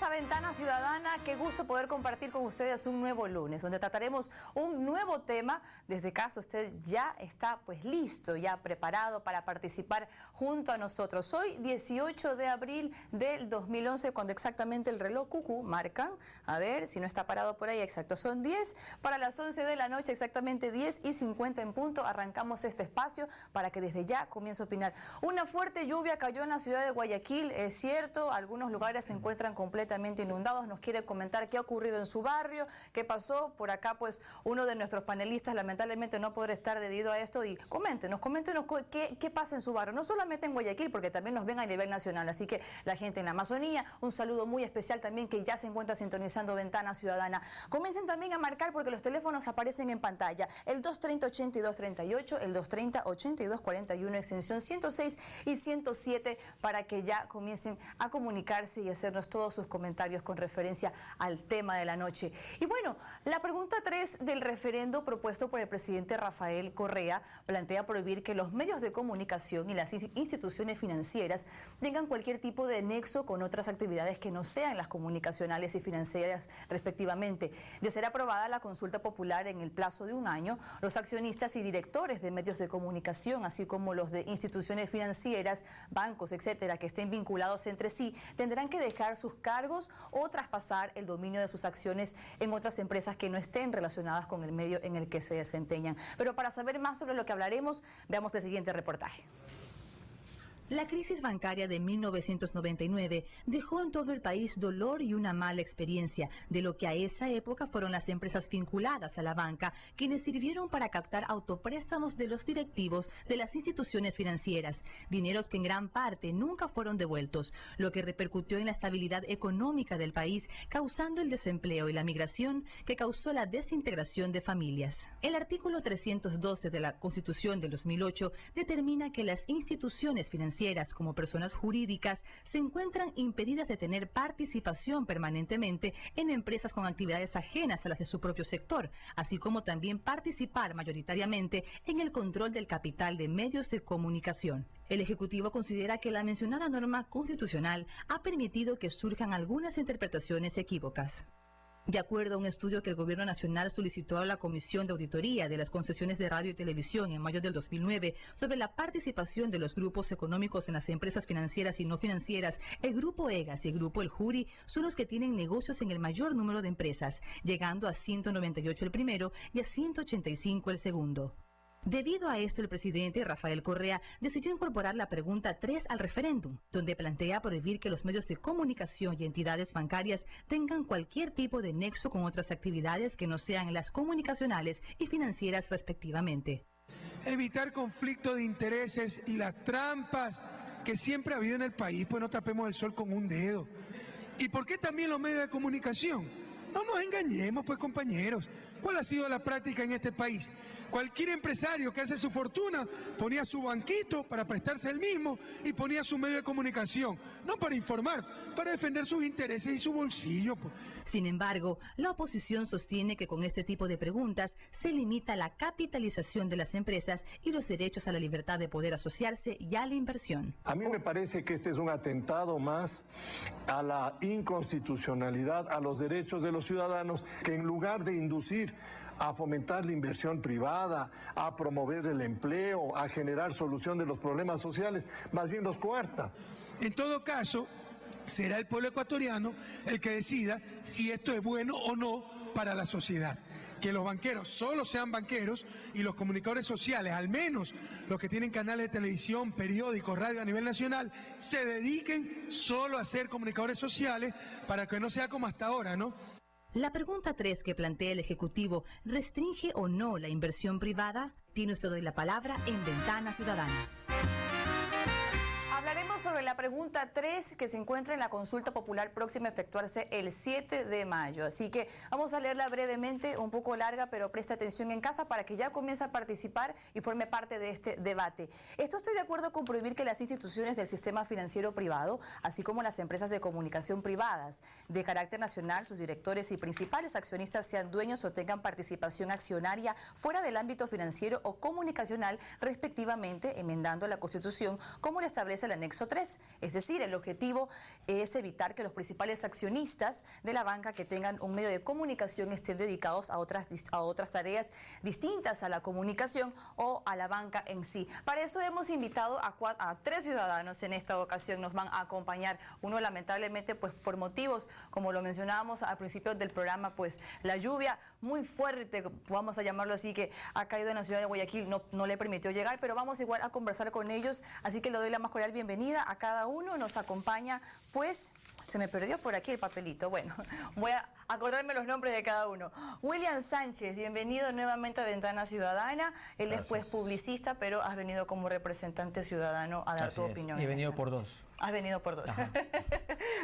a Ventana Ciudadana. Qué gusto poder compartir con ustedes un nuevo lunes, donde trataremos un nuevo tema. Desde casa usted ya está pues listo, ya preparado para participar junto a nosotros. Hoy 18 de abril del 2011, cuando exactamente el reloj cucú marcan, a ver si no está parado por ahí, exacto, son 10 para las 11 de la noche, exactamente 10:50 en punto. Arrancamos este espacio para que desde ya comience a opinar. Una fuerte lluvia cayó en la ciudad de Guayaquil, es cierto, algunos lugares se encuentran completamente inundados. Nos quiere comentar qué ha ocurrido en su barrio, qué pasó. Por acá, pues, uno de nuestros panelistas lamentablemente no podrá estar debido a esto. Y coméntenos qué pasa en su barrio, no solamente en Guayaquil, porque también nos ven a nivel nacional. Así que la gente en la Amazonía, un saludo muy especial también que ya se encuentra sintonizando Ventana Ciudadana. Comiencen también a marcar porque los teléfonos aparecen en pantalla. El 230-8238, el 230-8241, extensión 106 y 107, para que ya comiencen a comunicarse y hacernos todos sus comentarios con referencia al tema de la noche. Y bueno, la pregunta 3 del referendo propuesto por el presidente Rafael Correa plantea prohibir que los medios de comunicación y las instituciones financieras tengan cualquier tipo de nexo con otras actividades que no sean las comunicacionales y financieras respectivamente. De ser aprobada la consulta popular en el plazo de un año, los accionistas y directores de medios de comunicación, así como los de instituciones financieras, bancos, etcétera, que estén vinculados entre sí, tendrán que dejar sus cargos o traspasar el dominio de sus acciones en otras empresas que no estén relacionadas con el medio en el que se desempeñan. Pero para saber más sobre lo que hablaremos, veamos el siguiente reportaje. La crisis bancaria de 1999 dejó en todo el país dolor y una mala experiencia de lo que a esa época fueron las empresas vinculadas a la banca, quienes sirvieron para captar autopréstamos de los directivos de las instituciones financieras, dineros que en gran parte nunca fueron devueltos, lo que repercutió en la estabilidad económica del país, causando el desempleo y la migración que causó la desintegración de familias. El artículo 312 de la Constitución del 2008 determina que las instituciones financieras como personas jurídicas se encuentran impedidas de tener participación permanentemente en empresas con actividades ajenas a las de su propio sector, así como también participar mayoritariamente en el control del capital de medios de comunicación. El Ejecutivo considera que la mencionada norma constitucional ha permitido que surjan algunas interpretaciones equívocas. De acuerdo a un estudio que el Gobierno Nacional solicitó a la Comisión de Auditoría de las Concesiones de Radio y Televisión en mayo del 2009 sobre la participación de los grupos económicos en las empresas financieras y no financieras, el Grupo EGAS y el Grupo El Juri son los que tienen negocios en el mayor número de empresas, llegando a 198 el primero y a 185 el segundo. Debido a esto, el presidente Rafael Correa decidió incorporar la pregunta 3 al referéndum, donde plantea prohibir que los medios de comunicación y entidades bancarias tengan cualquier tipo de nexo con otras actividades que no sean las comunicacionales y financieras respectivamente. Evitar conflicto de intereses y las trampas que siempre ha habido en el país, pues no tapemos el sol con un dedo. ¿Y por qué también los medios de comunicación? No nos engañemos, pues, compañeros. ¿Cuál ha sido la práctica en este país? Cualquier empresario que hace su fortuna ponía su banquito para prestarse el mismo y ponía su medio de comunicación, no para informar, para defender sus intereses y su bolsillo, pues. Sin embargo, la oposición sostiene que con este tipo de preguntas se limita la capitalización de las empresas y los derechos a la libertad de poder asociarse y a la inversión. A mí me parece que este es un atentado más a la inconstitucionalidad, a los derechos de los ciudadanos, que en lugar de inducir a fomentar la inversión privada, a promover el empleo, a generar solución de los problemas sociales, más bien los coarta. En todo caso, será el pueblo ecuatoriano el que decida si esto es bueno o no para la sociedad. Que los banqueros solo sean banqueros y los comunicadores sociales, al menos los que tienen canales de televisión, periódicos, radio a nivel nacional, se dediquen solo a ser comunicadores sociales para que no sea como hasta ahora, ¿no? La pregunta 3 que plantea el Ejecutivo, ¿restringe o no la inversión privada? Tiene usted hoy la palabra en Ventana Ciudadana. Hablaremos sobre la pregunta 3 que se encuentra en la consulta popular próxima a efectuarse el 7 de mayo. Así que vamos a leerla brevemente, un poco larga, pero presta atención en casa para que ya comience a participar y forme parte de este debate. ¿Está usted de acuerdo con prohibir que las instituciones del sistema financiero privado, así como las empresas de comunicación privadas de carácter nacional, sus directores y principales accionistas sean dueños o tengan participación accionaria fuera del ámbito financiero o comunicacional respectivamente, enmendando la Constitución como lo establece el anexo 3 3. Es decir, el objetivo es evitar que los principales accionistas de la banca que tengan un medio de comunicación estén dedicados a otras tareas distintas a la comunicación o a la banca en sí. Para eso hemos invitado a 3 ciudadanos en esta ocasión. Nos van a acompañar. Uno, lamentablemente, pues por motivos, como lo mencionábamos al principio del programa, pues la lluvia muy fuerte, vamos a llamarlo así, que ha caído en la ciudad de Guayaquil, no le permitió llegar, pero vamos igual a conversar con ellos, así que le doy la más cordial bienvenida a cada uno. Nos acompaña, pues, se me perdió por aquí el papelito, bueno, voy a acordarme los nombres de cada uno. William Sánchez, bienvenido nuevamente a Ventana Ciudadana. Él es pues publicista, pero has venido como representante ciudadano a dar tu opinión. He venido por 2. Has venido por 2.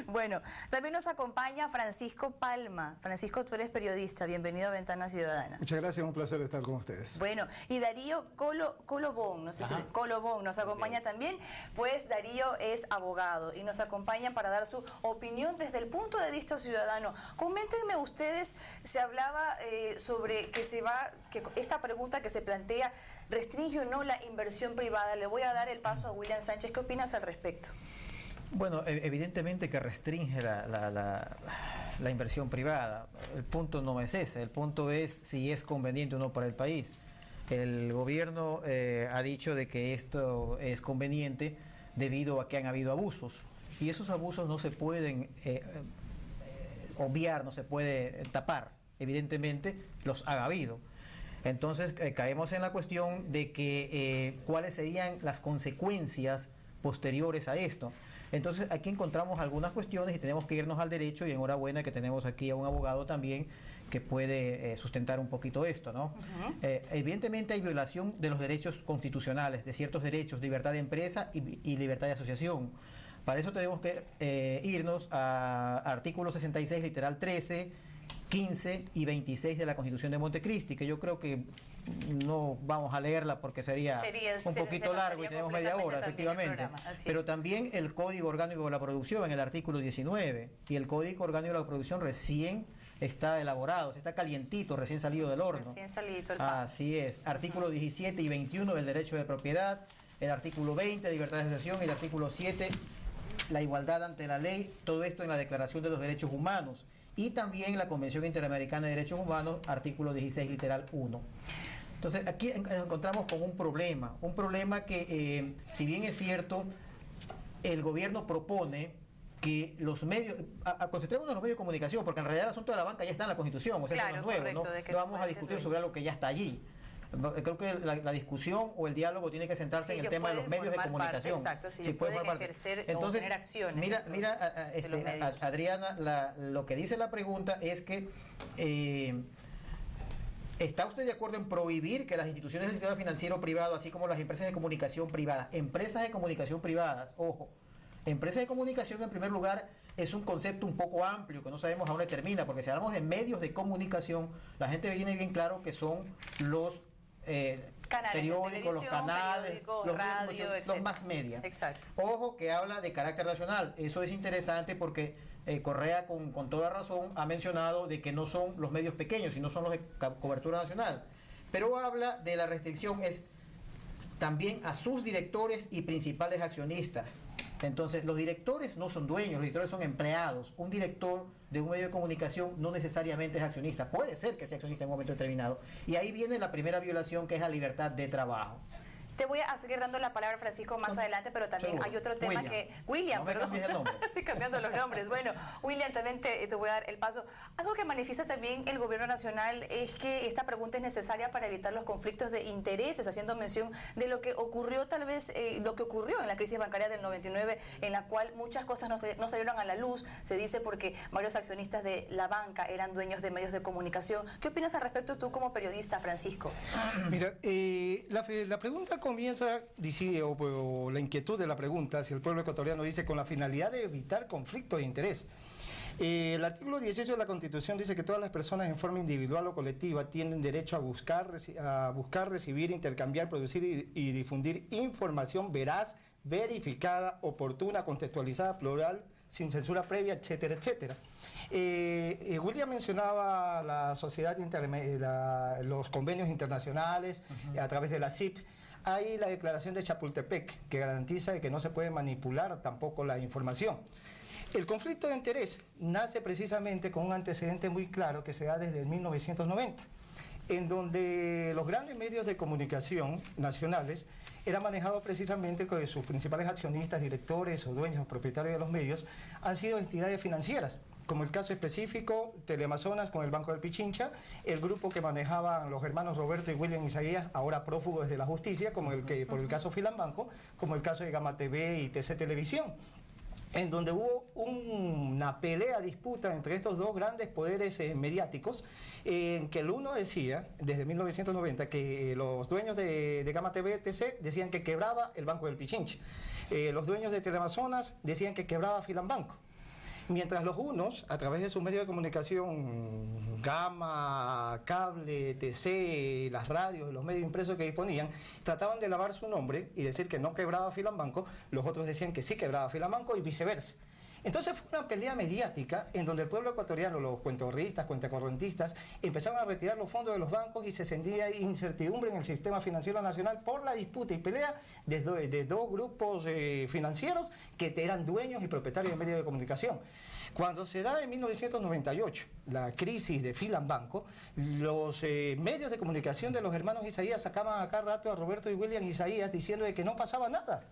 Bueno, también nos acompaña Francisco Palma. Francisco, tú eres periodista. Bienvenido a Ventana Ciudadana. Muchas gracias, un placer estar con ustedes. Bueno, y Darío Colobón, no sé si Colobón nos acompaña también, pues Darío es abogado y nos acompaña para dar su opinión desde el punto de vista ciudadano. Coméntenme ustedes, se hablaba sobre que esta pregunta que se plantea, ¿restringe o no la inversión privada? Le voy a dar el paso a William Sánchez. ¿Qué opinas al respecto? Bueno, evidentemente que restringe la inversión privada. El punto no es ese, el punto es si es conveniente o no para el país. El gobierno ha dicho de que esto es conveniente debido a que han habido abusos. Y esos abusos no se pueden obviar, no se puede tapar. Evidentemente los ha habido. Entonces caemos en la cuestión de que cuáles serían las consecuencias posteriores a esto. Entonces aquí encontramos algunas cuestiones y tenemos que irnos al derecho, y enhorabuena que tenemos aquí a un abogado también que puede sustentar un poquito esto, ¿no? Evidentemente hay violación de los derechos constitucionales, de ciertos derechos, libertad de empresa y libertad de asociación. Para eso tenemos que irnos a artículo 66, literal 13, 15 y 26 de la Constitución de Montecristi, que yo creo que no vamos a leerla porque sería un poquito largo y tenemos media hora, efectivamente. Pero también el Código Orgánico de la Producción en el artículo 19, y el Código Orgánico de la Producción recién está elaborado, está calientito, recién salido del horno. Recién salido el pan. Así es. Artículo 17 y 21 del derecho de propiedad, el artículo 20, libertad de asociación, y el artículo 7, la igualdad ante la ley, todo esto en la Declaración de los Derechos Humanos. Y también la Convención Interamericana de Derechos Humanos, artículo 16, literal 1. Entonces, aquí nos encontramos con un problema que, si bien es cierto, el gobierno propone que los medios, concentrémonos en los medios de comunicación, porque en realidad el asunto de la banca ya está en la Constitución, o sea, claro, no es nuevo, correcto, no vamos a discutir sobre algo que ya está allí. Creo que la discusión o el diálogo tiene que centrarse en el tema de los medios de comunicación. Exacto, si pueden ejercer o tener acciones. Mira Adriana, lo que dice la pregunta es que ¿está usted de acuerdo en prohibir que las instituciones del sistema financiero privado, así como las empresas de comunicación privadas, ojo, empresas de comunicación en primer lugar es un concepto un poco amplio que no sabemos a dónde termina, porque si hablamos de medios de comunicación, la gente viene bien claro que son los periódicos, los canales, los más media. Exacto. Ojo que habla de carácter nacional. Eso es interesante porque Correa con toda razón ha mencionado de que no son los medios pequeños, sino son los de cobertura nacional. Pero habla de la restricción es también a sus directores y principales accionistas. Entonces, los directores no son dueños, los directores son empleados. Un director de un medio de comunicación no necesariamente es accionista. Puede ser que sea accionista en un momento determinado. Y ahí viene la primera violación, que es la libertad de trabajo. Te voy a seguir dando la palabra, Francisco, más adelante, pero también hay otro tema William, perdón. Estoy cambiando los nombres. Bueno, William, también te voy a dar el paso. Algo que manifiesta también el gobierno nacional es que esta pregunta es necesaria para evitar los conflictos de intereses, haciendo mención de lo que ocurrió, tal vez, lo que ocurrió en la crisis bancaria del 99, en la cual muchas cosas no salieron a la luz, se dice porque varios accionistas de la banca eran dueños de medios de comunicación. ¿Qué opinas al respecto tú como periodista, Francisco? Mira, la pregunta comienza, o la inquietud de la pregunta, si el pueblo ecuatoriano dice con la finalidad de evitar conflicto de interés. El artículo 18 de la Constitución dice que todas las personas en forma individual o colectiva tienen derecho a buscar, recibir, intercambiar, producir y difundir información veraz, verificada, oportuna, contextualizada, plural, sin censura previa, etcétera, etcétera. William mencionaba la sociedad, los convenios internacionales a través de la CIP. hay la declaración de Chapultepec, que garantiza que no se puede manipular tampoco la información. El conflicto de interés nace precisamente con un antecedente muy claro que se da desde el 1990, en donde los grandes medios de comunicación nacionales eran manejados precisamente con sus principales accionistas, directores o dueños o propietarios de los medios, han sido entidades financieras, como el caso específico Teleamazonas con el Banco del Pichincha, el grupo que manejaban los hermanos Roberto y William Isaías, ahora prófugos de la justicia, como el que por el caso Filambanco, como el caso de Gama TV y TC Televisión, en donde hubo una pelea, disputa entre estos dos grandes poderes mediáticos, en que el uno decía, desde 1990, que los dueños de Gama TV, TC, decían que quebraba el Banco del Pichincha. Los dueños de Teleamazonas decían que quebraba Filambanco. Mientras los unos, a través de sus medios de comunicación, Gama, Cable, TC, las radios, los medios impresos que disponían, trataban de lavar su nombre y decir que no quebraba Filambanco, los otros decían que sí quebraba Filambanco y viceversa. Entonces fue una pelea mediática en donde el pueblo ecuatoriano, los cuentaahorristas, cuentacorrentistas, empezaron a retirar los fondos de los bancos y se sentía incertidumbre en el sistema financiero nacional por la disputa y pelea de dos grupos financieros que eran dueños y propietarios de medios de comunicación. Cuando se da en 1998 la crisis de Filambanco, los medios de comunicación de los hermanos Isaías sacaban a cada rato a Roberto y William Isaías diciendo de que no pasaba nada,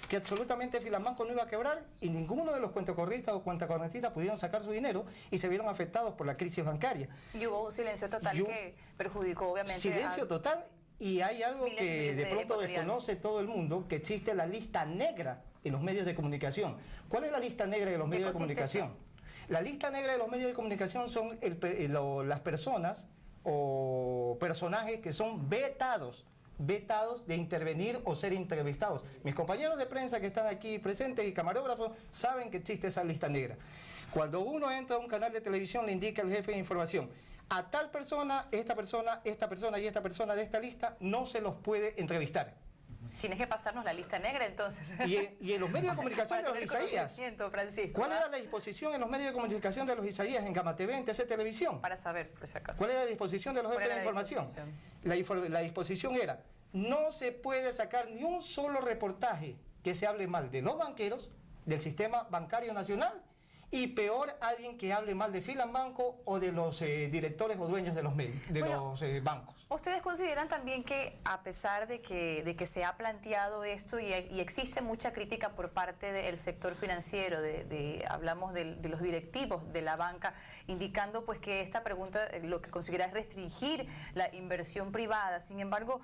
que absolutamente Filambanco no iba a quebrar y ninguno de los cuentacorristas o cuentacorrentistas pudieron sacar su dinero y se vieron afectados por la crisis bancaria. Y hubo un silencio total que perjudicó obviamente silencio total, y hay algo que de pronto desconoce todo el mundo, que existe la lista negra en los medios de comunicación. ¿Cuál es la lista negra de los medios de comunicación? Eso? La lista negra de los medios de comunicación son las personas o personajes que son vetados de intervenir o ser entrevistados. Mis compañeros de prensa que están aquí presentes y camarógrafos saben que existe esa lista negra. Cuando uno entra a un canal de televisión le indica al jefe de información: a tal persona, esta persona y esta persona de esta lista no se los puede entrevistar. Tienes que pasarnos la lista negra entonces. Y en los medios de comunicación de los Isaías, Francisco, ¿cuál era la disposición en los medios de comunicación de los Isaías, en Gama TV, en TC Televisión? Para saber, por si acaso. ¿Cuál era la disposición de los jefes de información? La disposición era: no se puede sacar ni un solo reportaje que se hable mal de los banqueros, del sistema bancario nacional, y peor, alguien que hable mal de Filambanco o de los directores o dueños de los medios, los bancos. ¿Ustedes consideran también que, a pesar de que se ha planteado esto y existe mucha crítica por parte del sector financiero, hablamos de los directivos de la banca, indicando pues que esta pregunta lo que considera es restringir la inversión privada? Sin embargo,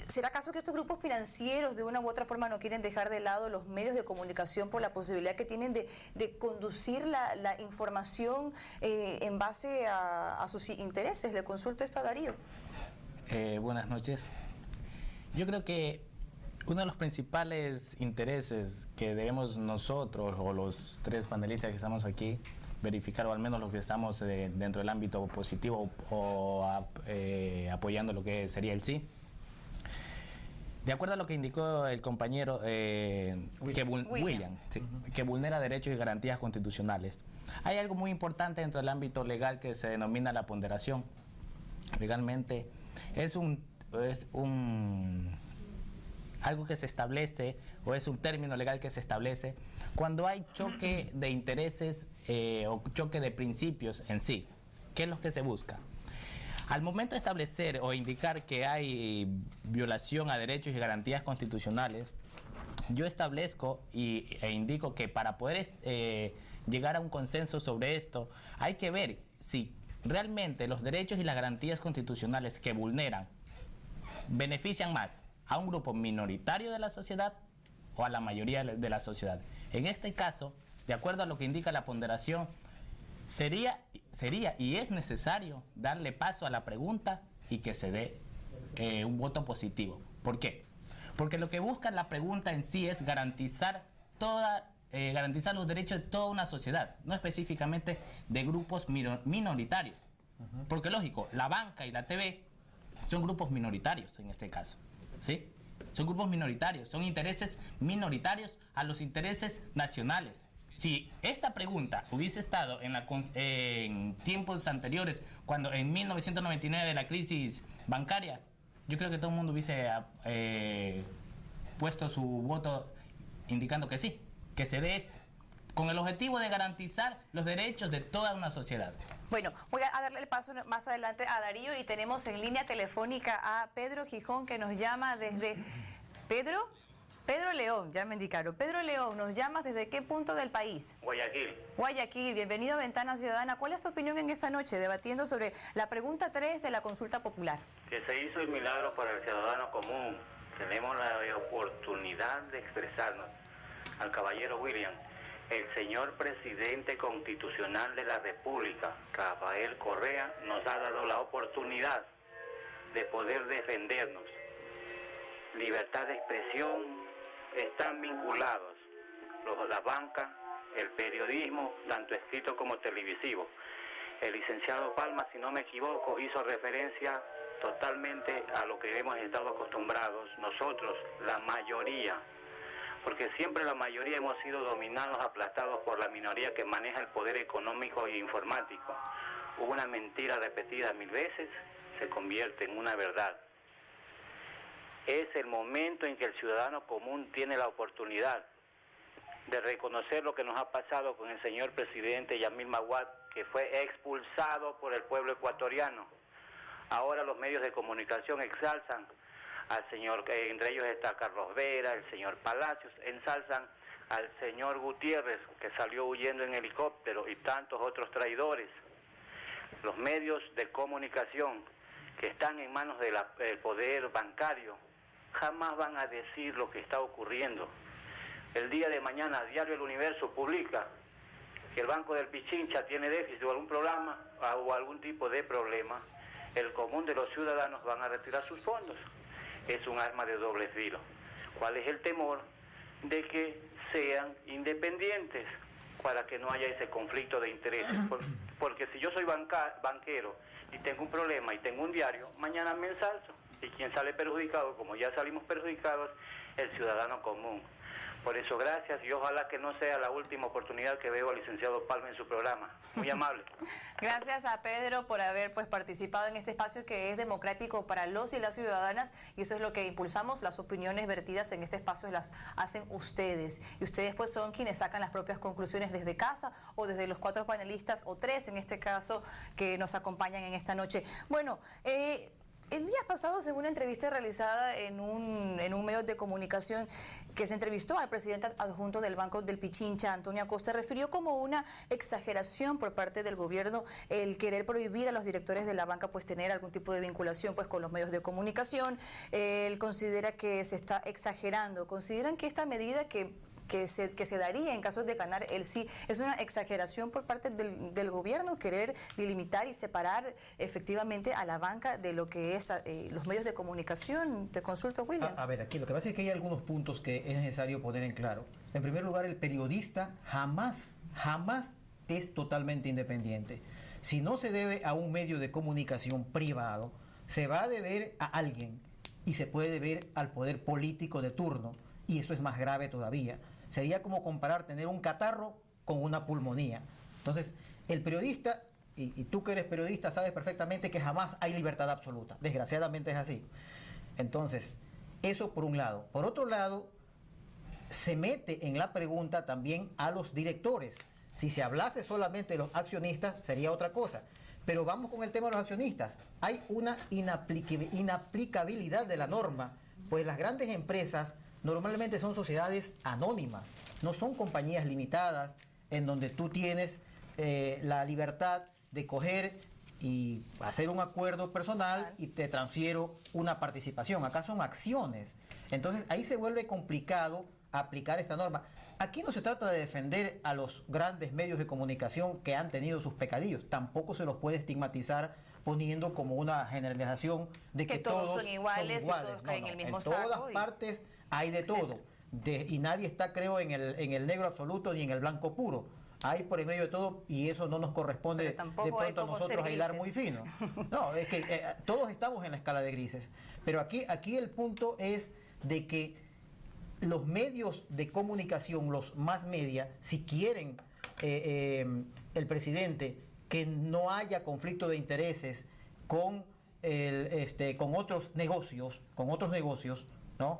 ¿será acaso que estos grupos financieros de una u otra forma no quieren dejar de lado los medios de comunicación por la posibilidad que tienen de conducir la información en base a sus intereses? Le consulto esto a Darío. Buenas noches. Yo creo que uno de los principales intereses que debemos nosotros o los tres panelistas que estamos aquí verificar, o al menos los que estamos dentro del ámbito positivo o apoyando lo que sería el sí, de acuerdo a lo que indicó el compañero William, sí, que vulnera derechos y garantías constitucionales, hay algo muy importante dentro del ámbito legal que se denomina la ponderación. Legalmente es algo que se establece, o es un término legal que se establece cuando hay choque de intereses o choque de principios en sí. ¿Qué es lo que se busca? Al momento de establecer o indicar que hay violación a derechos y garantías constitucionales, yo establezco e indico que para poder llegar a un consenso sobre esto, hay que ver si realmente los derechos y las garantías constitucionales que vulneran benefician más a un grupo minoritario de la sociedad o a la mayoría de la sociedad. En este caso, de acuerdo a lo que indica la ponderación, sería y es necesario darle paso a la pregunta y que se dé un voto positivo. ¿Por qué? Porque lo que busca la pregunta en sí es garantizar los derechos de toda una sociedad, no específicamente de grupos minoritarios. Porque lógico, la banca y la TV son grupos minoritarios en este caso, ¿sí? Son grupos minoritarios, son intereses minoritarios a los intereses nacionales. Si esta pregunta hubiese estado en tiempos anteriores, cuando en 1999 de la crisis bancaria, yo creo que todo el mundo hubiese puesto su voto indicando que sí, que se dé esto, con el objetivo de garantizar los derechos de toda una sociedad. Bueno, voy a darle el paso más adelante a Darío y tenemos en línea telefónica a Pedro Gijón, que nos llama desde... Pedro León, ya me indicaron. Pedro León, ¿nos llamas desde qué punto del país? Guayaquil. Guayaquil, bienvenido a Ventana Ciudadana. ¿Cuál es tu opinión en esta noche, debatiendo sobre la pregunta 3 de la consulta popular? Que se hizo el milagro para el ciudadano común. Tenemos la oportunidad de expresarnos al caballero William. El señor presidente constitucional de la República, Rafael Correa, nos ha dado la oportunidad de poder defendernos. Libertad de expresión están vinculados la banca, el periodismo, tanto escrito como televisivo. El licenciado Palma, si no me equivoco, hizo referencia totalmente a lo que hemos estado acostumbrados nosotros, la mayoría, porque siempre la mayoría hemos sido dominados, aplastados por la minoría que maneja el poder económico e informático. Una mentira repetida 1000 veces se convierte en una verdad. Es el momento en que el ciudadano común tiene la oportunidad de reconocer lo que nos ha pasado con el señor presidente Yamil Maguad, que fue expulsado por el pueblo ecuatoriano. Ahora los medios de comunicación exalzan al señor, entre ellos está Carlos Vera, el señor Palacios, ensalzan al señor Gutiérrez, que salió huyendo en helicóptero, y tantos otros traidores. Los medios de comunicación que están en manos del poder bancario jamás van a decir lo que está ocurriendo. El día de mañana, Diario El Universo publica que el Banco del Pichincha tiene déficit o algún programa o algún tipo de problema. El común de los ciudadanos van a retirar sus fondos. Es un arma de doble filo. ¿Cuál es el temor? De que sean independientes para que no haya ese conflicto de intereses. Porque si yo soy banquero y tengo un problema y tengo un diario, mañana me ensalzo. Y quien sale perjudicado, como ya salimos perjudicados, el ciudadano común. Por eso, gracias, y ojalá que no sea la última oportunidad que veo al licenciado Palma en su programa. Muy amable. Gracias a Pedro por haber participado en este espacio que es democrático para los y las ciudadanas, y eso es lo que impulsamos. Las opiniones vertidas en este espacio las hacen ustedes, y ustedes son quienes sacan las propias conclusiones desde casa o desde los 4 panelistas, o 3 en este caso, que nos acompañan en esta noche. Bueno, en días pasados, en una entrevista realizada en un medio de comunicación que se entrevistó al presidente adjunto del Banco del Pichincha, Antonio Acosta, refirió como una exageración por parte del gobierno el querer prohibir a los directores de la banca tener algún tipo de vinculación con los medios de comunicación. Él considera que se está exagerando. ¿Consideran que esta medida que se daría en caso de ganar el sí es una exageración por parte del gobierno, querer delimitar y separar efectivamente a la banca de lo que es los medios de comunicación? Te consulto, William. A ver, aquí lo que pasa es que hay algunos puntos que es necesario poner en claro. En primer lugar, el periodista jamás es totalmente independiente. Si no se debe a un medio de comunicación privado, se va a deber a alguien y se puede deber al poder político de turno, y eso es más grave todavía. Sería como comparar tener un catarro con una pulmonía. Entonces, el periodista, y tú que eres periodista sabes perfectamente que jamás hay libertad absoluta. Desgraciadamente es así. Entonces, eso por un lado. Por otro lado, se mete en la pregunta también a los directores. Si se hablase solamente de los accionistas, sería otra cosa. Pero vamos con el tema de los accionistas. Hay una inaplicabilidad de la norma, pues las grandes empresas normalmente son sociedades anónimas, no son compañías limitadas en donde tú tienes la libertad de coger y hacer un acuerdo personal y te transfiero una participación. Acá son acciones. Entonces ahí se vuelve complicado aplicar esta norma. Aquí no se trata de defender a los grandes medios de comunicación que han tenido sus pecadillos. Tampoco se los puede estigmatizar poniendo como una generalización de que todos son iguales. Y todos caen en el mismo saco. En todas partes hay de todo, y nadie está, creo, en el negro absoluto ni en el blanco puro. Hay por el medio de todo, y eso no nos corresponde de pronto a nosotros a hilar muy fino. No, es que todos estamos en la escala de grises. Pero aquí el punto es de que los medios de comunicación, los más media, si quieren el presidente que no haya conflicto de intereses con con otros negocios, ¿no?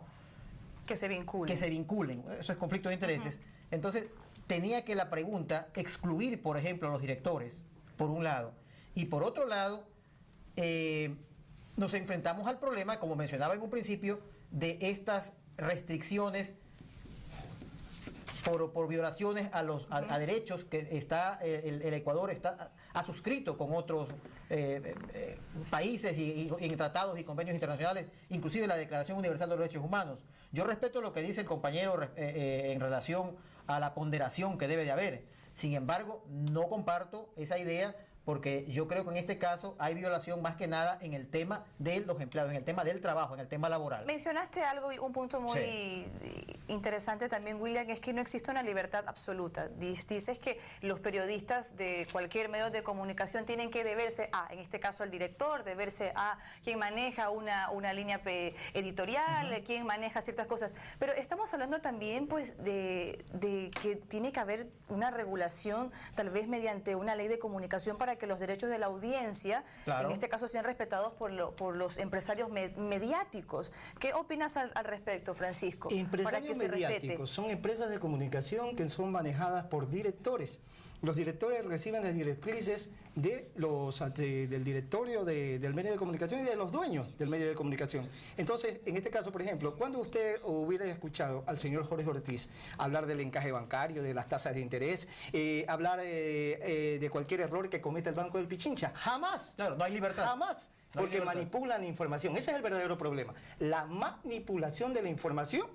Que se vinculen. Que se vinculen. Eso es conflicto de intereses. Entonces, tenía que la pregunta excluir, por ejemplo, a los directores, por un lado. Y por otro lado, nos enfrentamos al problema, como mencionaba en un principio, de estas restricciones por violaciones a derechos que el Ecuador ha suscrito con otros países y en tratados y convenios internacionales, inclusive la Declaración Universal de los Derechos Humanos. Yo respeto lo que dice el compañero en relación a la ponderación que debe de haber. Sin embargo, no comparto esa idea, porque yo creo que en este caso hay violación más que nada en el tema de los empleados, en el tema del trabajo, en el tema laboral. Mencionaste algo, un punto muy interesante también, William, es que no existe una libertad absoluta. Dices que los periodistas de cualquier medio de comunicación tienen que deberse a, en este caso al director, deberse a quien maneja una línea editorial, quien maneja ciertas cosas. Pero estamos hablando también pues de que tiene que haber una regulación, tal vez mediante una ley de comunicación, para que los derechos de la audiencia, en este caso, sean respetados por los empresarios mediáticos. ¿Qué opinas al respecto, Francisco? Empresarios mediáticos son empresas de comunicación que son manejadas por directores. Los directores reciben las directrices del directorio del medio de comunicación y de los dueños del medio de comunicación. Entonces, en este caso, por ejemplo, cuando usted hubiera escuchado al señor Jorge Ortiz hablar del encaje bancario, de las tasas de interés, hablar de cualquier error que cometa el Banco del Pichincha, jamás. Claro, no hay libertad. Jamás. Porque manipulan información. Ese es el verdadero problema. La manipulación de la información,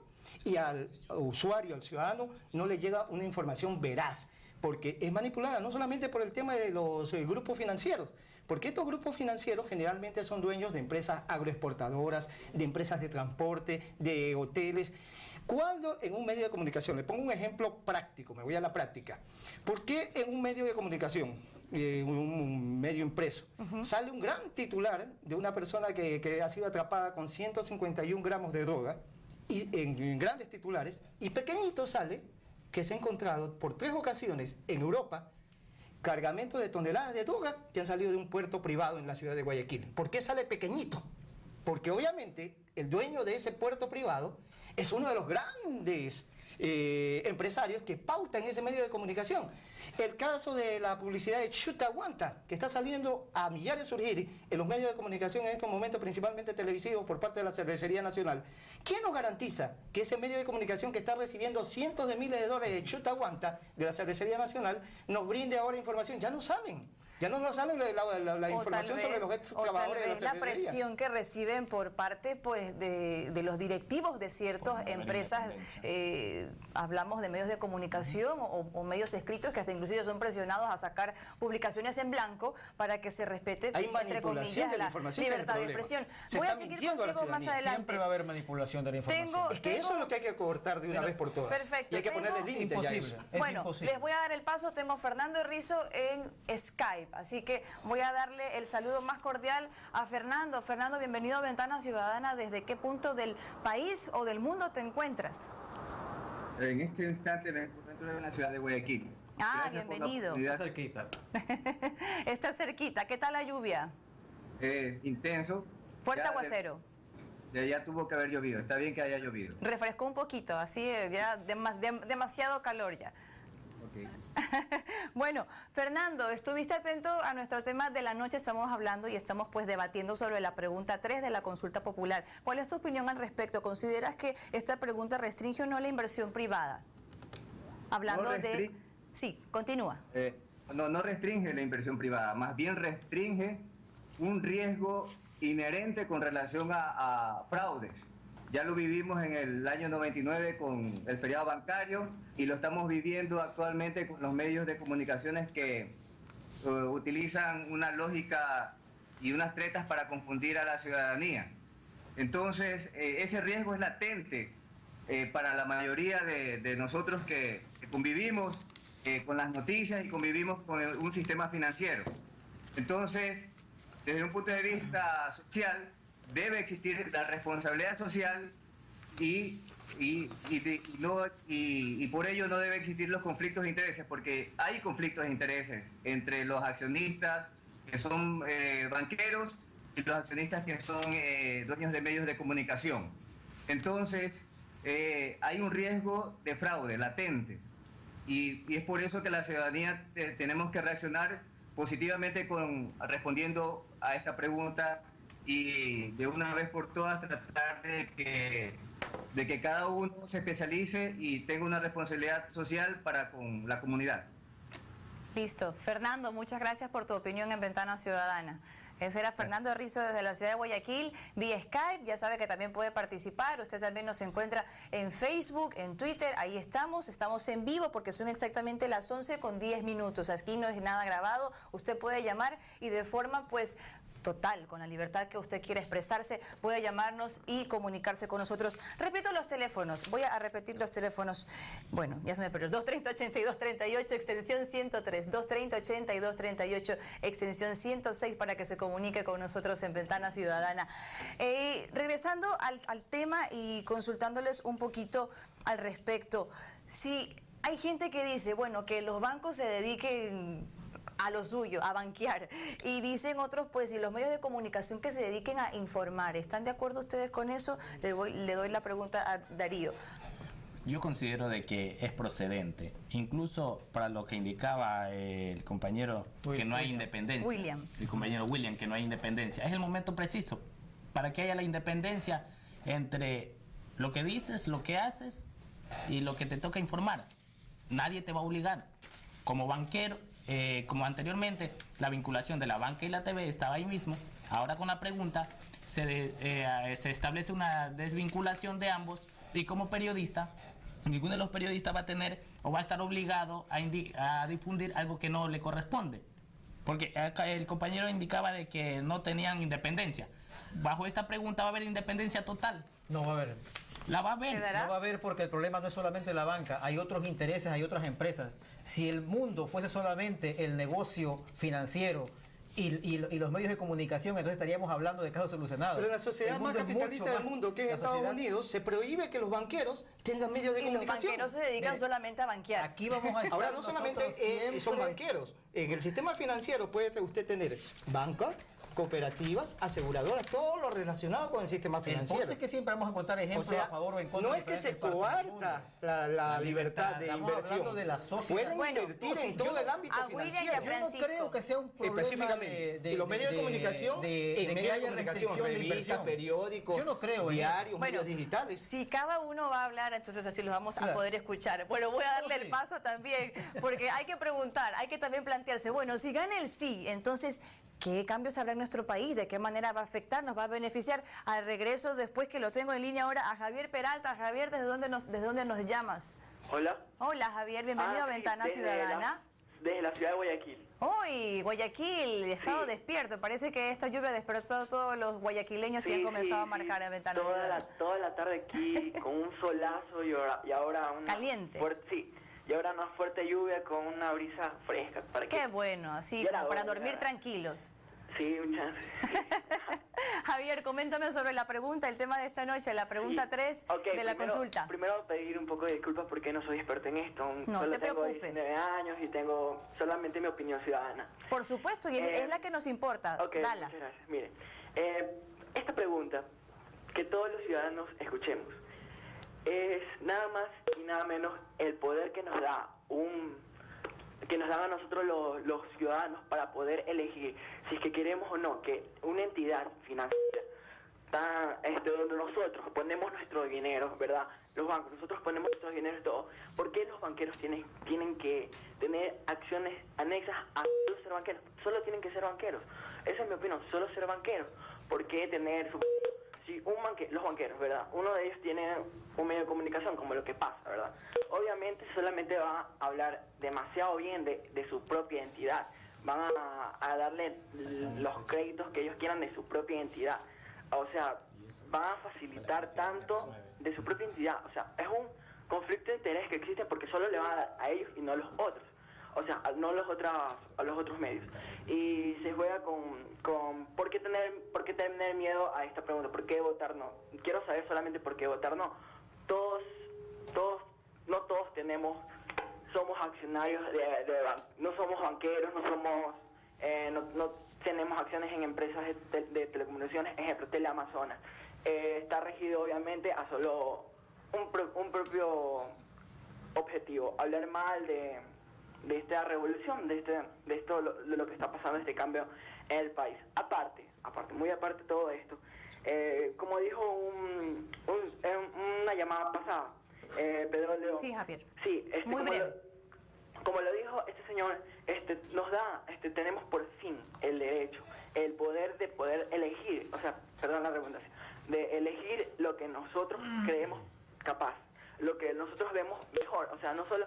y al usuario, al ciudadano, no le llega una información veraz, porque es manipulada no solamente por el tema de los grupos financieros, porque estos grupos financieros generalmente son dueños de empresas agroexportadoras, de empresas de transporte, de hoteles. Cuando en un medio de comunicación, le pongo un ejemplo práctico, me voy a la práctica, ¿por qué en un medio de comunicación, un medio impreso, sale un gran titular de una persona que ha sido atrapada con 151 gramos de droga, y en grandes titulares, y pequeñito sale que se ha encontrado por 3 ocasiones en Europa cargamentos de toneladas de droga que han salido de un puerto privado en la ciudad de Guayaquil? ¿Por qué sale pequeñito? Porque obviamente el dueño de ese puerto privado es uno de los grandes empresarios que pautan ese medio de comunicación. El caso de la publicidad de Chuta Aguanta, que está saliendo a millares surgir en los medios de comunicación en estos momentos, principalmente televisivos, por parte de la Cervecería Nacional. ¿Quién nos garantiza que ese medio de comunicación que está recibiendo cientos de miles de dólares de Chuta Aguanta de la Cervecería Nacional nos brinde ahora información? Ya no salen. Ya no nos sale la información sobre los ex trabajadores de la cervecería. La presión que reciben por parte pues de los directivos de ciertas empresas, hablamos de medios de comunicación o medios escritos que hasta inclusive son presionados a sacar publicaciones en blanco para que se respete, entre comillas, la libertad de expresión. Voy a seguir contigo más adelante. Siempre va a haber manipulación de la información. Es que eso es lo que hay que cortar de una vez por todas. Perfecto. Y hay que ponerle límites ya a eso. Bueno, les voy a dar el paso. Tengo a Fernando Rizzo en Skype. Así que voy a darle el saludo más cordial a Fernando. Fernando, bienvenido a Ventana Ciudadana. ¿Desde qué punto del país o del mundo te encuentras? En este instante me encuentro en la ciudad de Guayaquil. Ah, bienvenido. Está cerquita. Está cerquita. ¿Qué tal la lluvia? Intenso. Fuerte aguacero. Ya tuvo que haber llovido. Está bien que haya llovido. Refrescó un poquito, así ya demasiado calor ya. Okay. Bueno, Fernando, estuviste atento a nuestro tema de la noche. Estamos hablando y estamos pues debatiendo sobre la pregunta 3 de la consulta popular. ¿Cuál es tu opinión al respecto? ¿Consideras que esta pregunta restringe o no la inversión privada? Hablando de... Sí, continúa. No restringe la inversión privada, más bien restringe un riesgo inherente con relación a fraudes. Ya lo vivimos en el año 99 con el feriado bancario y lo estamos viviendo actualmente con los medios de comunicaciones que utilizan una lógica y unas tretas para confundir a la ciudadanía. Entonces, ese riesgo es latente para la mayoría de nosotros que convivimos con las noticias y convivimos con un sistema financiero. Entonces, desde un punto de vista social, debe existir la responsabilidad social y por ello no debe existir los conflictos de intereses, porque hay conflictos de intereses entre los accionistas, que son banqueros, los accionistas que son dueños de medios de comunicación. Entonces, hay un riesgo de fraude latente y es por eso que la ciudadanía tenemos que reaccionar positivamente respondiendo a esta pregunta y de una vez por todas tratar de que cada uno se especialice y tenga una responsabilidad social para con la comunidad. Listo. Fernando, muchas gracias por tu opinión en Ventana Ciudadana. Ese era Fernando Rizzo desde la ciudad de Guayaquil, vía Skype. Ya sabe que también puede participar. Usted también nos encuentra en Facebook, en Twitter. Ahí estamos en vivo porque son exactamente las 11:10. Aquí no es nada grabado. Usted puede llamar y de forma, pues, total, con la libertad que usted quiera expresarse, puede llamarnos y comunicarse con nosotros. Repito los teléfonos, voy a repetir los teléfonos. Bueno, ya se me perdió. 230-8238, extensión 103, 230-8238, extensión 106, para que se comunique con nosotros en Ventana Ciudadana. Regresando al tema y consultándoles un poquito al respecto, si hay gente que dice, bueno, que los bancos se dediquen a lo suyo, a banquear, y dicen otros, pues, y los medios de comunicación que se dediquen a informar. ¿Están de acuerdo ustedes con eso? Le doy la pregunta a Darío. Yo considero de que es procedente, incluso para lo que indicaba el compañero que no hay independencia. El compañero William, que no hay independencia. Es el momento preciso para que haya la independencia entre lo que dices, lo que haces y lo que te toca informar. Nadie te va a obligar. Como banquero, como anteriormente, la vinculación de la banca y la TV estaba ahí mismo. Ahora con la pregunta se establece una desvinculación de ambos, y como periodista, ninguno de los periodistas va a tener o va a estar obligado a difundir algo que no le corresponde. Porque el compañero indicaba de que no tenían independencia. Bajo esta pregunta va a haber independencia total. No va a haber. La va a haber. No va a haber, porque el problema no es solamente la banca, hay otros intereses, hay otras empresas. Si el mundo fuese solamente el negocio financiero y los medios de comunicación, entonces estaríamos hablando de casos solucionados. Pero en la sociedad más capitalista del mundo, que es Estados Unidos, se prohíbe que los banqueros tengan medios de comunicación. Y los banqueros se dedican solamente a banquear. Aquí vamos a Ahora, no solamente son banqueros. En el sistema financiero puede usted tener banca, cooperativas, aseguradoras, todo lo relacionado con el sistema financiero. El punto es que siempre vamos a encontrar ejemplos a favor o en contra. No es que se coarta la libertad de inversión. De la sociedad. Pueden invertir en todo el ámbito financiero. Yo no creo que sea un problema específicamente de los medios de comunicación, en medios de comunicación, revistas, periódicos, yo no creo, diarios, medios digitales. Si cada uno va a hablar, entonces así los vamos a poder escuchar. Bueno, voy a darle el paso también, porque hay que preguntar, hay que también plantearse, bueno, si gana el sí, entonces, ¿qué cambios habrá en nuestro país? ¿De qué manera va a afectar? ¿Nos va a beneficiar? Al regreso, después que lo tengo en línea ahora, a Javier Peralta. Javier, ¿desde dónde nos llamas? Hola. Hola, Javier, bienvenido a Ventana Ciudadana. Desde la ciudad de Guayaquil. Uy, Guayaquil, estado despierto. Parece que esta lluvia despertó a todos los guayaquileños y han comenzado a marcar en Ventana Ciudadana. Toda la tarde aquí con un solazo y ahora una... Caliente. Y ahora una fuerte lluvia con una brisa fresca. Qué bueno, así como para dormir tranquilos. Sí, muchas gracias. Javier, coméntame sobre la pregunta, el tema de esta noche, la pregunta 3 de la consulta. Primero pedir un poco de disculpas porque no soy experto en esto. No Solo te tengo preocupes. 19 años y tengo solamente mi opinión ciudadana. Por supuesto, y es la que nos importa. Dala. Muchas gracias. Mire, esta pregunta, que todos los ciudadanos escuchemos, es nada más y nada menos el poder que nos da a nosotros los ciudadanos para poder elegir si es que queremos o no que una entidad financiera donde nosotros ponemos nuestro dinero, ¿verdad? Los bancos, nosotros ponemos nuestro dinero y todo. ¿Por qué los banqueros tienen que tener acciones anexas a solo ser banqueros? Solo tienen que ser banqueros. Esa es mi opinión, solo ser banqueros. ¿Por qué tener su... Si los banqueros, ¿verdad? Uno de ellos tiene un medio de comunicación, como lo que pasa, ¿verdad? Obviamente solamente va a hablar demasiado bien de su propia entidad. Van a darle los créditos que ellos quieran de su propia entidad. O sea, van a facilitar tanto de su propia entidad. O sea, es un conflicto de interés que existe porque solo le van a dar a ellos y no a los otros. O sea, no a los otros medios. Y se juega con ¿por qué tener miedo a esta pregunta? ¿Por qué votar no? Quiero saber solamente por qué votar no. No todos somos accionarios no somos banqueros, no somos, tenemos acciones en empresas de telecomunicaciones, ejemplo, Teleamazonas. Está regido obviamente a solo un propio objetivo, hablar mal de esta revolución, de esto, de lo que está pasando, este cambio en el país. Muy aparte de todo esto, como dijo en una llamada pasada, Pedro León. Sí, Javier. Sí, muy breve. Como lo dijo este señor, nos da, tenemos por fin el derecho, el poder de poder elegir, o sea, perdón la redundancia, de elegir lo que nosotros creemos capaz, lo que nosotros vemos mejor, o sea, no solo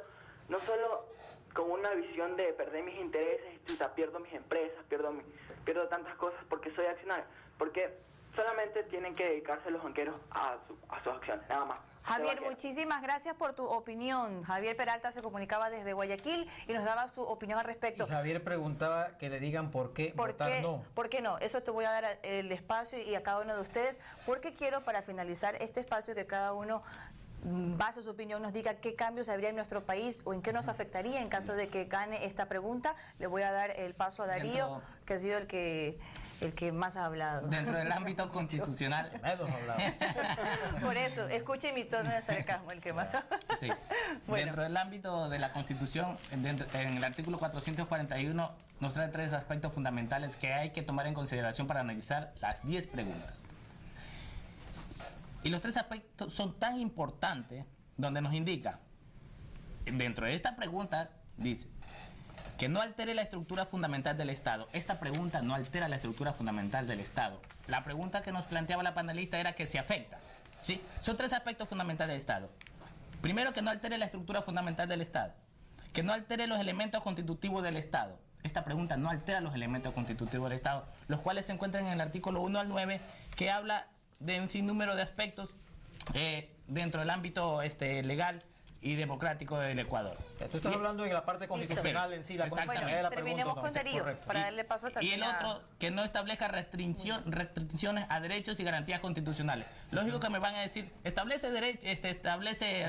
con una visión de perder mis intereses, pierdo mis empresas, pierdo tantas cosas porque soy accionario, porque solamente tienen que dedicarse los banqueros a sus acciones, nada más. Javier, muchísimas gracias por tu opinión. Javier Peralta se comunicaba desde Guayaquil y nos daba su opinión al respecto. Y Javier preguntaba que le digan por qué votar no. ¿Por qué no? Eso te voy a dar el espacio y a cada uno de ustedes, porque quiero, para finalizar este espacio, que cada uno, base su opinión, nos diga qué cambios habría en nuestro país o en qué nos afectaría en caso de que gane esta pregunta. Le voy a dar el paso a Darío, que ha sido el que más ha hablado. Dentro del ámbito constitucional. Por eso, escuche mi tono de sarcasmo, el que más ha... Sí. Bueno. Dentro del ámbito de la Constitución, en el artículo 441, nos trae 3 aspectos fundamentales que hay que tomar en consideración para analizar las 10 preguntas. Y los 3 aspectos son tan importantes, donde nos indica, dentro de esta pregunta, dice, que no altere la estructura fundamental del Estado. Esta pregunta no altera la estructura fundamental del Estado. La pregunta que nos planteaba la panelista era que se afecta. ¿Sí? Son 3 aspectos fundamentales del Estado. Primero, que no altere la estructura fundamental del Estado. Que no altere los elementos constitutivos del Estado. Esta pregunta no altera los elementos constitutivos del Estado, los cuales se encuentran en el artículo 1 al 9, que habla de un sinnúmero de aspectos dentro del ámbito legal y democrático del Ecuador. Tú estás hablando en la parte constitucional en sí, la Bueno, terminemos con Darío, para darle paso también. Y el otro, que no establezca restricciones a derechos y garantías constitucionales. Lógico que me van a decir, establece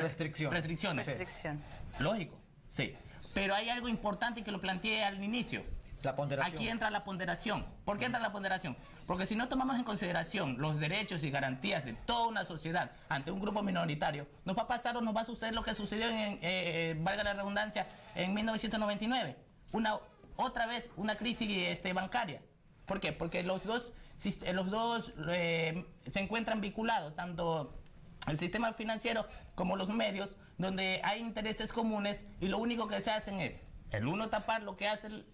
restricciones. Restricción. Lógico, sí. Pero hay algo importante que lo planteé al inicio. La ponderación. Aquí entra la ponderación. ¿Por qué entra la ponderación? Porque si no tomamos en consideración los derechos y garantías de toda una sociedad ante un grupo minoritario, nos va a pasar o nos va a suceder lo que sucedió valga la redundancia, en 1999. Otra vez una crisis bancaria. ¿Por qué? Porque los dos se encuentran vinculados, tanto el sistema financiero como los medios, donde hay intereses comunes y lo único que se hacen es el uno tapar lo que hacen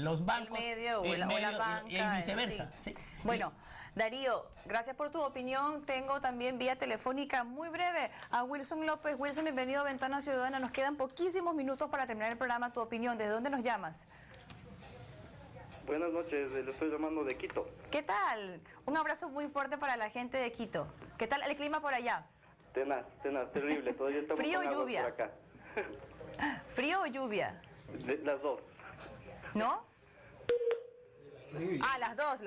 los bancos, el medio o la banca, y viceversa. Sí. Bueno, Darío, gracias por tu opinión. Tengo también vía telefónica muy breve a Wilson López. Wilson, bienvenido a Ventana Ciudadana. Nos quedan poquísimos minutos para terminar el programa. Tu opinión, ¿desde dónde nos llamas? Buenas noches, le estoy llamando de Quito. ¿Qué tal? Un abrazo muy fuerte para la gente de Quito. ¿Qué tal el clima por allá? Tenaz, terrible. Todavía estamos ¿Frío o con lluvia? por acá. ¿Frío o lluvia? Las dos. ¿No? Ah, las dos.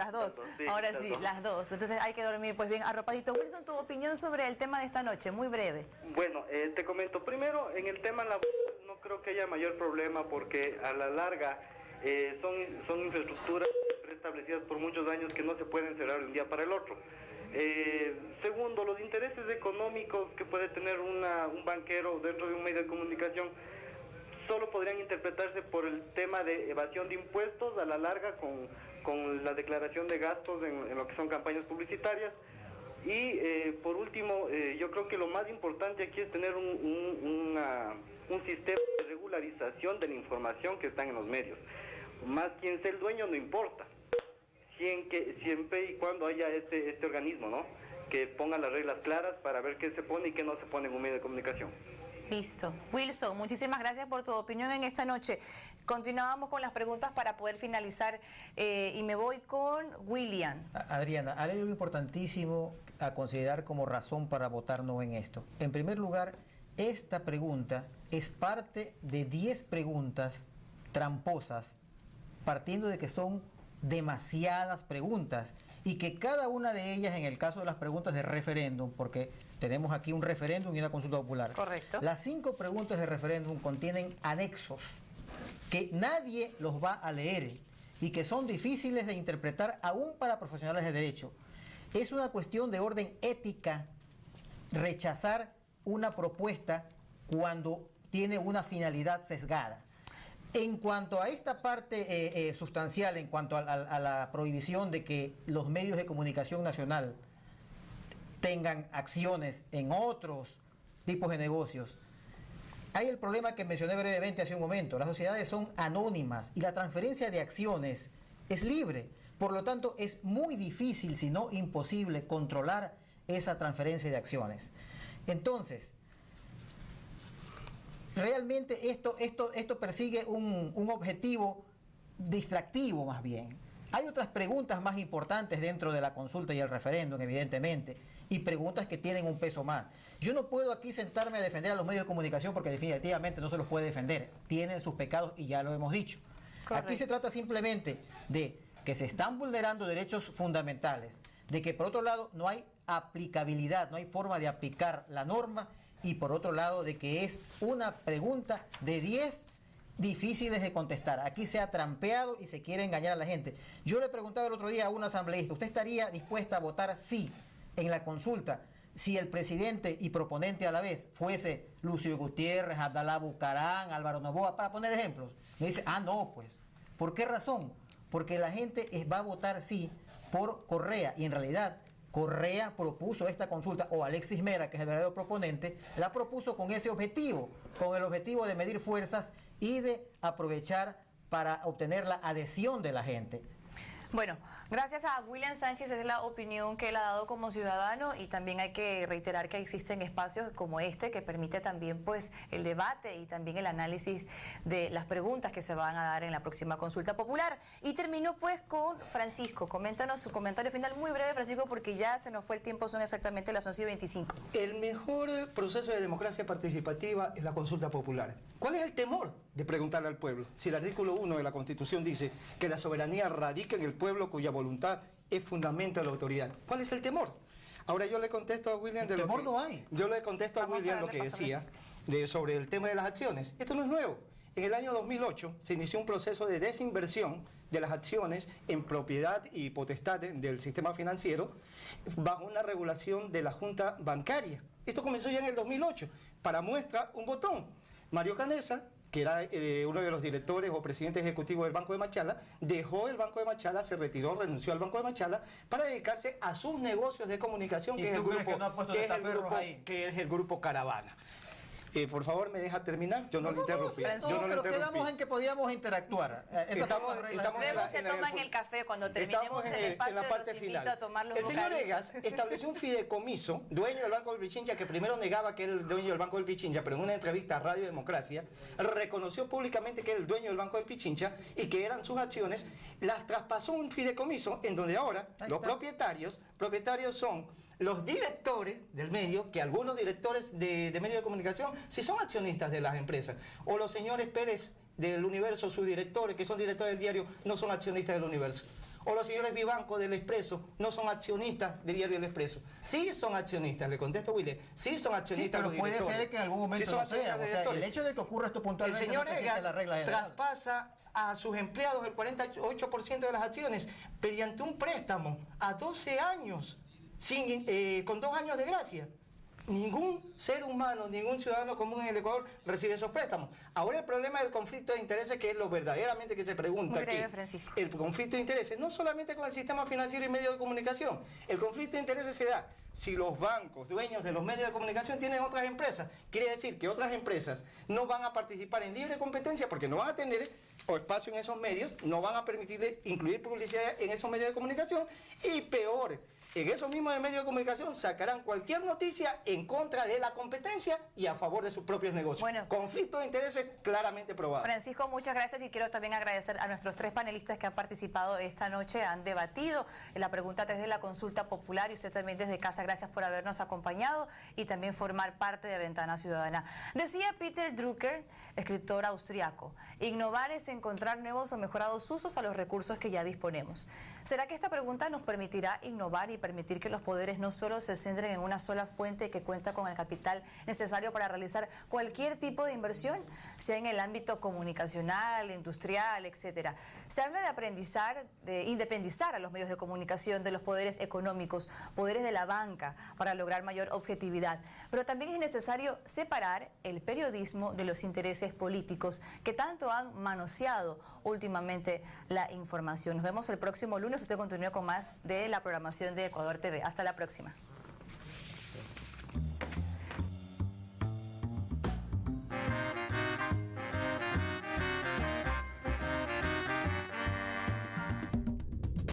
Sí, ahora las sí, dos. las dos. Entonces hay que dormir pues bien arropadito. Wilson, tu opinión sobre el tema de esta noche, muy breve. Bueno, te comento. Primero, en el tema laboral no creo que haya mayor problema porque a la larga son infraestructuras establecidas por muchos años que no se pueden cerrar de un día para el otro. Segundo, los intereses económicos que puede tener un banquero dentro de un medio de comunicación solo podrían interpretarse por el tema de evasión de impuestos a la larga con la declaración de gastos en lo que son campañas publicitarias. Y por último, yo creo que lo más importante aquí es tener un sistema de regularización de la información que está en los medios. Más quien sea el dueño no importa, siempre y cuando haya este organismo, ¿no?, que ponga las reglas claras para ver qué se pone y qué no se pone en un medio de comunicación. Listo. Wilson, muchísimas gracias por tu opinión en esta noche. Continuamos con las preguntas para poder finalizar y me voy con William. Adriana, hay algo importantísimo a considerar como razón para votar no en esto. En primer lugar, esta pregunta es parte de 10 preguntas tramposas, partiendo de que son demasiadas preguntas y que cada una de ellas, en el caso de las preguntas de referéndum, porque tenemos aquí un referéndum y una consulta popular. Correcto. Las 5 preguntas de referéndum contienen anexos que nadie los va a leer y que son difíciles de interpretar aún para profesionales de derecho. Es una cuestión de orden ética rechazar una propuesta cuando tiene una finalidad sesgada. En cuanto a esta parte sustancial, en cuanto a la prohibición de que los medios de comunicación nacional tengan acciones en otros tipos de negocios, hay el problema que mencioné brevemente hace un momento. Las sociedades son anónimas y la transferencia de acciones es libre. Por lo tanto, es muy difícil, si no imposible, controlar esa transferencia de acciones. Entonces, realmente esto persigue un objetivo distractivo más bien. Hay otras preguntas más importantes dentro de la consulta y el referéndum, evidentemente, y preguntas que tienen un peso más. Yo no puedo aquí sentarme a defender a los medios de comunicación porque definitivamente no se los puede defender. Tienen sus pecados y ya lo hemos dicho. Correcto. Aquí se trata simplemente de que se están vulnerando derechos fundamentales, de que por otro lado no hay aplicabilidad, no hay forma de aplicar la norma, y por otro lado de que es una pregunta de 10 difíciles de contestar. Aquí se ha trampeado y se quiere engañar a la gente. Yo le preguntaba el otro día a un asambleísta, ¿usted estaría dispuesta a votar sí en la consulta si el presidente y proponente a la vez fuese Lucio Gutiérrez, Abdalá Bucarán, Álvaro Noboa, para poner ejemplos? Me dice, no, pues. ¿Por qué razón? Porque la gente va a votar sí por Correa, y en realidad Correa propuso esta consulta, o Alexis Mera, que es el verdadero proponente, la propuso con ese objetivo, con el objetivo de medir fuerzas y de aprovechar para obtener la adhesión de la gente. Bueno, gracias a William Sánchez, es la opinión que él ha dado como ciudadano, y también hay que reiterar que existen espacios como este que permite también pues el debate y también el análisis de las preguntas que se van a dar en la próxima consulta popular. Y termino pues con Francisco. Coméntanos su comentario final muy breve, Francisco, porque ya se nos fue el tiempo, son exactamente las 11:25. El mejor proceso de democracia participativa es la consulta popular. ¿Cuál es el temor de preguntarle al pueblo? Si el artículo 1 de la Constitución dice que la soberanía radica en el pueblo cuya voluntad es fundamento de la autoridad. ¿Cuál es el temor? Ahora yo le contesto a William de lo que... no hay. Yo le contesto a William lo que decía sobre el tema de las acciones. Esto no es nuevo. En el año 2008 se inició un proceso de desinversión de las acciones en propiedad y potestad del sistema financiero bajo una regulación de la Junta Bancaria. Esto comenzó ya en el 2008. Para muestra, un botón. Mario Canessa, que era uno de los directores o presidentes ejecutivos del Banco de Machala, dejó el Banco de Machala, se retiró, renunció al Banco de Machala para dedicarse a sus negocios de comunicación, que es el grupo Caravana. Por favor, me deja terminar. Yo no le interrumpí. Pero quedamos en que podíamos interactuar. Luego se toman el café cuando terminemos el espacio, en la parte final. A tomar los el señor Egas estableció un fideicomiso, dueño del Banco del Pichincha, que primero negaba que era el dueño del Banco del Pichincha, pero en una entrevista a Radio Democracia reconoció públicamente que era el dueño del Banco del Pichincha y que eran sus acciones, las traspasó un fideicomiso en donde ahora los propietarios son los directores del medio, que algunos directores de medios de comunicación sí son accionistas de las empresas, o los señores Pérez del Universo, sus directores, que son directores del diario, no son accionistas del Universo, o los señores Vivanco del Expreso no son accionistas del diario El Expreso. Sí son accionistas, le contesto William, sí son accionistas. Sí, pero puede ser que en algún momento no sea. O sea, el hecho de que ocurra esto puntualmente, el señor Egas la regla traspasa a sus empleados el 48% de las acciones mediante un préstamo a 12 años. Con 2 años de gracia. Ningún ser humano, ningún ciudadano común en el Ecuador recibe esos préstamos. Ahora el problema del conflicto de intereses, que es lo verdaderamente que se pregunta aquí. El conflicto de intereses, no solamente con el sistema financiero y medios de comunicación. El conflicto de intereses se da si los bancos, dueños de los medios de comunicación, tienen otras empresas. Quiere decir que otras empresas no van a participar en libre competencia porque no van a tener espacio en esos medios, no van a permitirle incluir publicidad en esos medios de comunicación, y peor, en esos mismos medios de comunicación sacarán cualquier noticia en contra de la competencia y a favor de sus propios negocios. Bueno, conflicto de intereses claramente probado. Francisco, muchas gracias, y quiero también agradecer a nuestros 3 panelistas que han participado esta noche, han debatido en la pregunta 3 de la consulta popular, y usted también desde casa, gracias por habernos acompañado y también formar parte de Ventana Ciudadana. Decía Peter Drucker, escritor austriaco, innovar es encontrar nuevos o mejorados usos a los recursos que ya disponemos. ¿Será que esta pregunta nos permitirá innovar y permitir que los poderes no solo se centren en una sola fuente que cuenta con el capital necesario para realizar cualquier tipo de inversión, sea en el ámbito comunicacional, industrial, etcétera. Se habla de independizar a los medios de comunicación de los poderes económicos, poderes de la banca, para lograr mayor objetividad. Pero también es necesario separar el periodismo de los intereses políticos que tanto han manoseado últimamente la información. Nos vemos el próximo lunes. Usted continúa con más de la programación de Ecuador TV. Hasta la próxima.